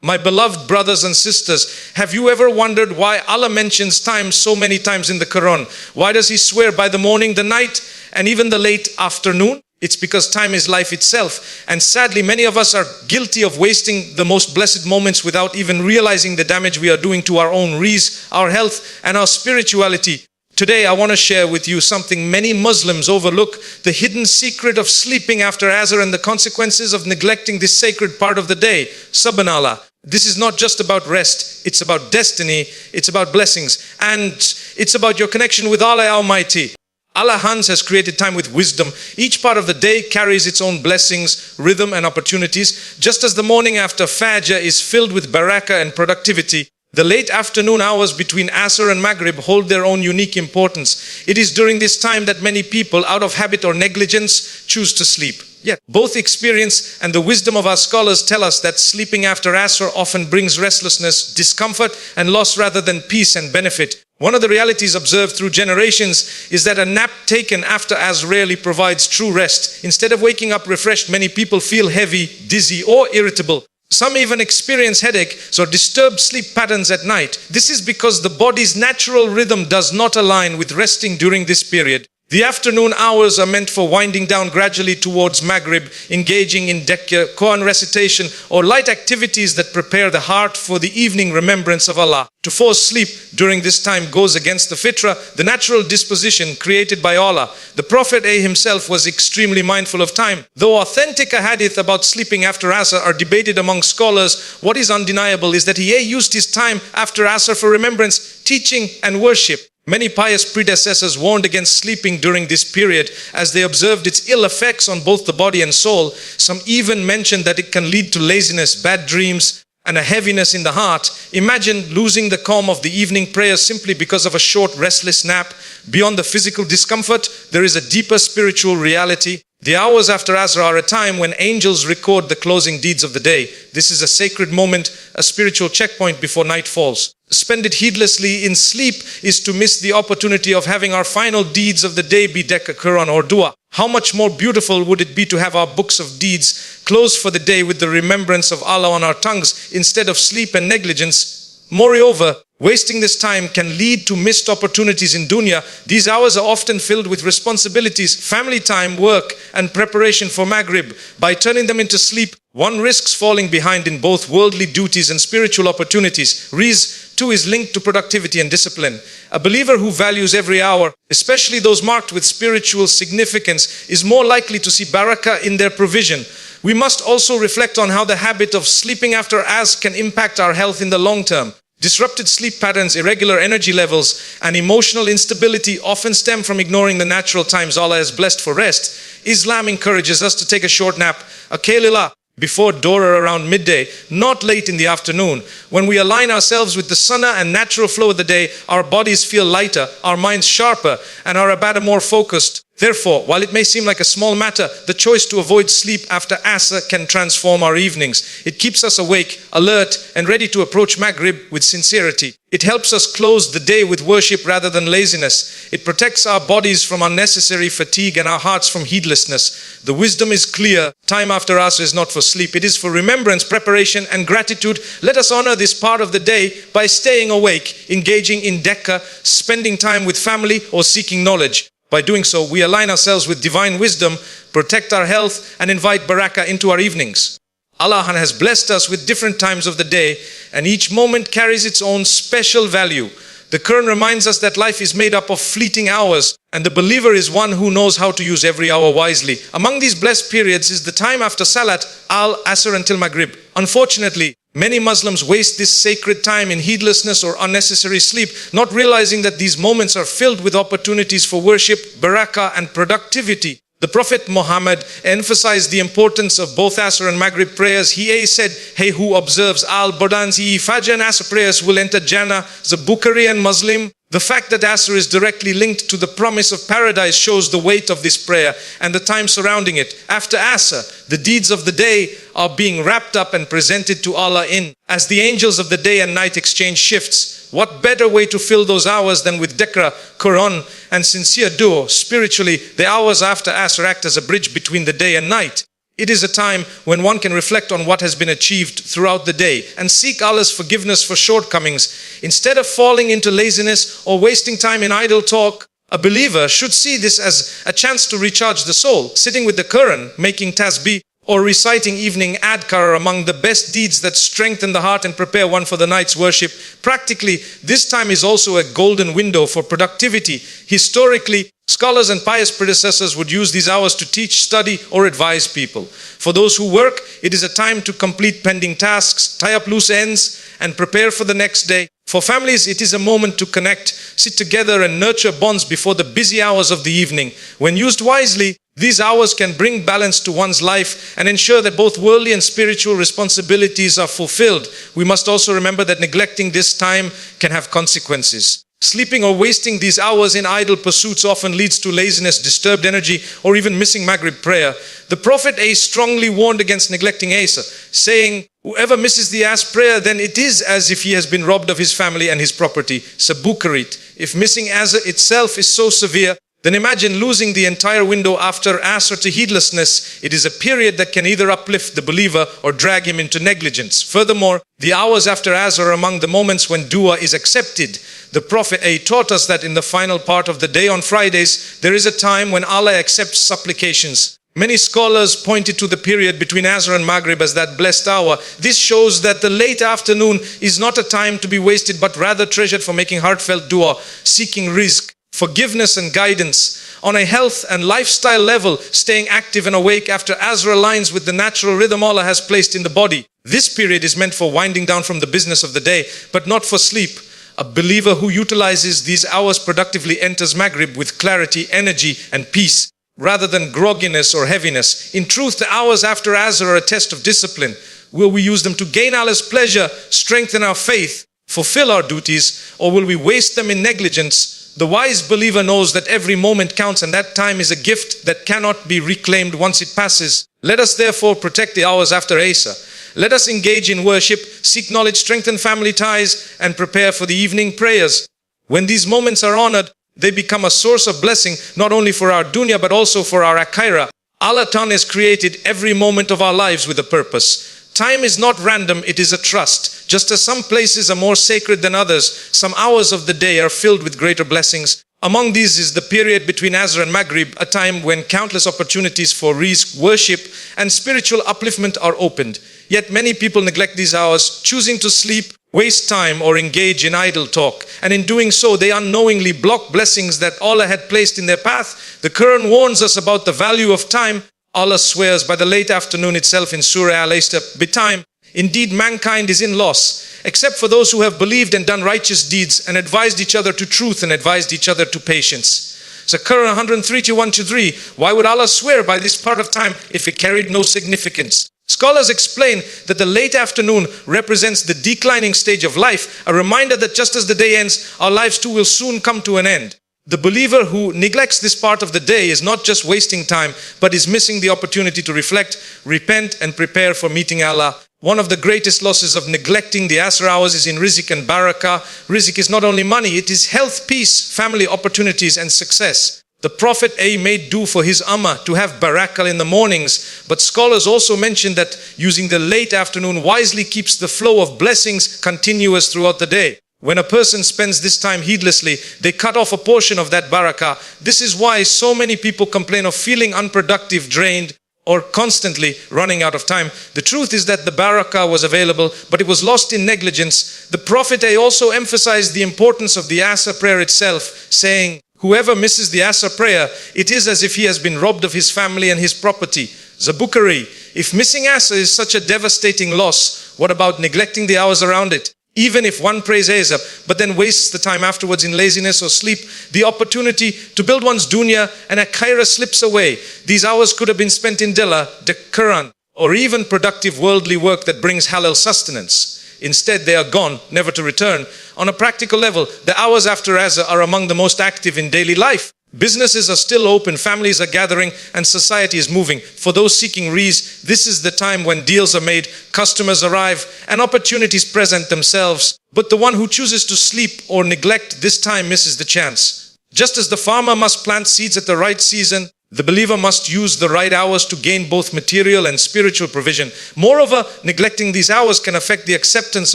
My beloved brothers and sisters, have you ever wondered why Allah mentions time so many times in the Quran? Why does He swear by the morning, the night, and even the late afternoon? It's because time is life itself. And sadly, many of us are guilty of wasting the most blessed moments without even realizing the damage we are doing to our own rizq, our health, and our spirituality. Today, I want to share with you something many Muslims overlook, the hidden secret of sleeping after Asr and the consequences of neglecting this sacred part of the day. Subhanallah. This is not just about rest, it's about destiny, it's about blessings, and it's about your connection with Allah Almighty. Allah has created time with wisdom. Each part of the day carries its own blessings, rhythm, and opportunities. Just as the morning after Fajr is filled with barakah and productivity, the late afternoon hours between Asr and Maghrib hold their own unique importance. It is during this time that many people, out of habit or negligence, choose to sleep. Yet, both experience and the wisdom of our scholars tell us that sleeping after Asr often brings restlessness, discomfort, and loss rather than peace and benefit. One of the realities observed through generations is that a nap taken after Asr rarely provides true rest. Instead of waking up refreshed, many people feel heavy, dizzy, or irritable. Some even experience headaches or disturbed sleep patterns at night. This is because the body's natural rhythm does not align with resting during this period. The afternoon hours are meant for winding down gradually towards Maghrib, engaging in dhikr, Quran recitation, or light activities that prepare the heart for the evening remembrance of Allah. To force sleep during this time goes against the fitrah, the natural disposition created by Allah. The Prophet himself was extremely mindful of time. Though authentic ahadith about sleeping after Asr are debated among scholars, what is undeniable is that he used his time after Asr for remembrance, teaching, and worship. Many pious predecessors warned against sleeping during this period as they observed its ill effects on both the body and soul. Some even mentioned that it can lead to laziness, bad dreams, and a heaviness in the heart. Imagine losing the calm of the evening prayers simply because of a short restless nap. Beyond the physical discomfort, there is a deeper spiritual reality. The hours after Asr are a time when angels record the closing deeds of the day. This is a sacred moment, a spiritual checkpoint before night falls. Spend it heedlessly in sleep is to miss the opportunity of having our final deeds of the day be dhikr, Quran, or dua. How much more beautiful would it be to have our books of deeds close for the day with the remembrance of Allah on our tongues instead of sleep and negligence. Moreover, wasting this time can lead to missed opportunities in dunya. These hours are often filled with responsibilities, family time, work, and preparation for Maghrib. By turning them into sleep, one risks falling behind in both worldly duties and spiritual opportunities. Rizq too is linked to productivity and discipline. A believer who values every hour, especially those marked with spiritual significance, is more likely to see barakah in their provision. We must also reflect on how the habit of sleeping after Asr can impact our health in the long term. Disrupted sleep patterns, irregular energy levels, and emotional instability often stem from ignoring the natural times Allah has blessed for rest. Islam encourages us to take a short nap, a Qailula, before Dhuhr around midday, not late in the afternoon. When we align ourselves with the sunnah and natural flow of the day, our bodies feel lighter, our minds sharper, and our ibadah more focused. Therefore, while it may seem like a small matter, the choice to avoid sleep after Asr can transform our evenings. It keeps us awake, alert, and ready to approach Maghrib with sincerity. It helps us close the day with worship rather than laziness. It protects our bodies from unnecessary fatigue and our hearts from heedlessness. The wisdom is clear. Time after Asr is not for sleep. It is for remembrance, preparation, and gratitude. Let us honor this part of the day by staying awake, engaging in dhikr, spending time with family, or seeking knowledge. By doing so, we align ourselves with divine wisdom, protect our health, and invite barakah into our evenings. Allah has blessed us with different times of the day, and each moment carries its own special value. The Quran reminds us that life is made up of fleeting hours, and the believer is one who knows how to use every hour wisely. Among these blessed periods is the time after Salat, Asr until Maghrib. Unfortunately, many Muslims waste this sacred time in heedlessness or unnecessary sleep, not realizing that these moments are filled with opportunities for worship, barakah, and productivity. The Prophet Muhammad emphasized the importance of both Asr and Maghrib prayers. He said, "Hey, who observes Al-Badanzi, Fajr and Asr prayers will enter Jannah." The Bukhari and Muslim. The fact that Asr is directly linked to the promise of paradise shows the weight of this prayer and the time surrounding it. After Asr, the deeds of the day are being wrapped up and presented to Allah as the angels of the day and night exchange shifts. What better way to fill those hours than with dhikr, Quran, and sincere dua? Spiritually, the hours after Asr act as a bridge between the day and night. It is a time when one can reflect on what has been achieved throughout the day and seek Allah's forgiveness for shortcomings. Instead of falling into laziness or wasting time in idle talk, a believer should see this as a chance to recharge the soul. Sitting with the Quran, making tasbih, or reciting evening adhkar are among the best deeds that strengthen the heart and prepare one for the night's worship. Practically, this time is also a golden window for productivity. Historically, scholars and pious predecessors would use these hours to teach, study, or advise people. For those who work, it is a time to complete pending tasks, tie up loose ends, and prepare for the next day. For families, it is a moment to connect, sit together, and nurture bonds before the busy hours of the evening. When used wisely, these hours can bring balance to one's life and ensure that both worldly and spiritual responsibilities are fulfilled. We must also remember that neglecting this time can have consequences. Sleeping or wasting these hours in idle pursuits often leads to laziness, disturbed energy, or even missing Maghrib prayer. The Prophet strongly warned against neglecting Asr, saying, "Whoever misses the Asr prayer, then it is as if he has been robbed of his family and his property." Sabukharit. If missing Asr itself is so severe, then imagine losing the entire window after Asr to heedlessness. It is a period that can either uplift the believer or drag him into negligence. Furthermore, the hours after Asr are among the moments when dua is accepted. The Prophet taught us that in the final part of the day on Fridays, there is a time when Allah accepts supplications. Many scholars pointed to the period between Asr and Maghrib as that blessed hour. This shows that the late afternoon is not a time to be wasted, but rather treasured for making heartfelt dua, seeking rizq, forgiveness and guidance. On a health and lifestyle level, staying active and awake after Asr aligns with the natural rhythm Allah has placed in the body. This period is meant for winding down from the business of the day, but not for sleep. A believer who utilizes these hours productively enters Maghrib with clarity, energy, and peace, rather than grogginess or heaviness. In truth, the hours after Asr are a test of discipline. Will we use them to gain Allah's pleasure, strengthen our faith, fulfill our duties, or will we waste them in negligence? The wise believer knows that every moment counts, and that time is a gift that cannot be reclaimed once it passes. Let us therefore protect the hours after Asr. Let us engage in worship, seek knowledge, strengthen family ties, and prepare for the evening prayers. When these moments are honored, they become a source of blessing, not only for our dunya, but also for our akhirah. Allah Ta'ala has created every moment of our lives with a purpose. Time is not random, it is a trust. Just as some places are more sacred than others, some hours of the day are filled with greater blessings. Among these is the period between Asr and Maghrib, a time when countless opportunities for rizq, worship, and spiritual upliftment are opened. Yet many people neglect these hours, choosing to sleep, waste time, or engage in idle talk. And in doing so, they unknowingly block blessings that Allah had placed in their path. The Quran warns us about the value of time. Allah swears by the late afternoon itself in Surah Al-Asr, "Betime, indeed mankind is in loss, except for those who have believed and done righteous deeds and advised each other to truth and advised each other to patience." So Quran 103 1-3, why would Allah swear by this part of time if it carried no significance? Scholars explain that the late afternoon represents the declining stage of life, a reminder that just as the day ends, our lives too will soon come to an end. The believer who neglects this part of the day is not just wasting time, but is missing the opportunity to reflect, repent, and prepare for meeting Allah. One of the greatest losses of neglecting the Asr hours is in rizq and barakah. Rizq is not only money, it is health, peace, family opportunities, and success. The Prophet made due for his ummah to have barakah in the mornings, but scholars also mention that using the late afternoon wisely keeps the flow of blessings continuous throughout the day. When a person spends this time heedlessly, they cut off a portion of that barakah. This is why so many people complain of feeling unproductive, drained, or constantly running out of time. The truth is that the barakah was available, but it was lost in negligence. The Prophet also emphasized the importance of the Asr prayer itself, saying, "Whoever misses the Asr prayer, it is as if he has been robbed of his family and his property." Zabukhari. If missing Asr is such a devastating loss, what about neglecting the hours around it? Even if one prays Asr, but then wastes the time afterwards in laziness or sleep, the opportunity to build one's dunya and akhirah slips away. These hours could have been spent in Dila, the Quran, or even productive worldly work that brings halal sustenance. Instead, they are gone, never to return. On a practical level, the hours after Asr are among the most active in daily life. Businesses are still open, families are gathering, and society is moving. For those seeking rizq, this is the time when deals are made, customers arrive, and opportunities present themselves. But the one who chooses to sleep or neglect this time misses the chance. Just as the farmer must plant seeds at the right season, The believer must use the right hours to gain both material and spiritual provision. Moreover, neglecting these hours can affect the acceptance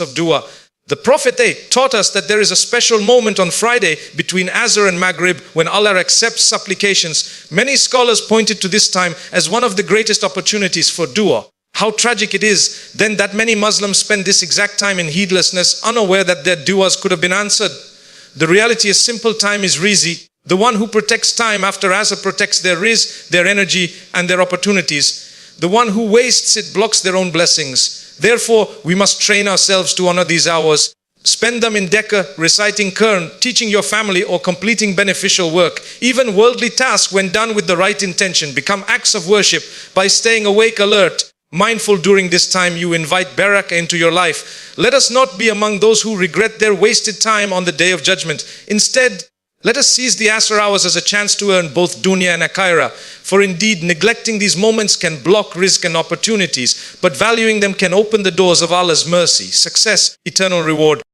of dua. The Prophet taught us that there is a special moment on Friday between Asr and Maghrib when Allah accepts supplications. Many scholars pointed to this time as one of the greatest opportunities for dua. How tragic it is then that many Muslims spend this exact time in heedlessness, unaware that their duas could have been answered. The reality is simple: time is rizq. The one who protects time after Asr protects their rizq, their energy and their opportunities. The one who wastes it blocks their own blessings. Therefore, we must train ourselves to honor these hours. Spend them in Decca, reciting Quran, teaching your family or completing beneficial work. Even worldly tasks, when done with the right intention, become acts of worship by staying awake, alert, mindful. During this time, you invite barakah into your life. Let us not be among those who regret their wasted time on the Day of Judgment. Instead, let us seize the Asr hours as a chance to earn both dunya and akhirah. For indeed, neglecting these moments can block rizq and opportunities, but valuing them can open the doors of Allah's mercy, success, eternal reward.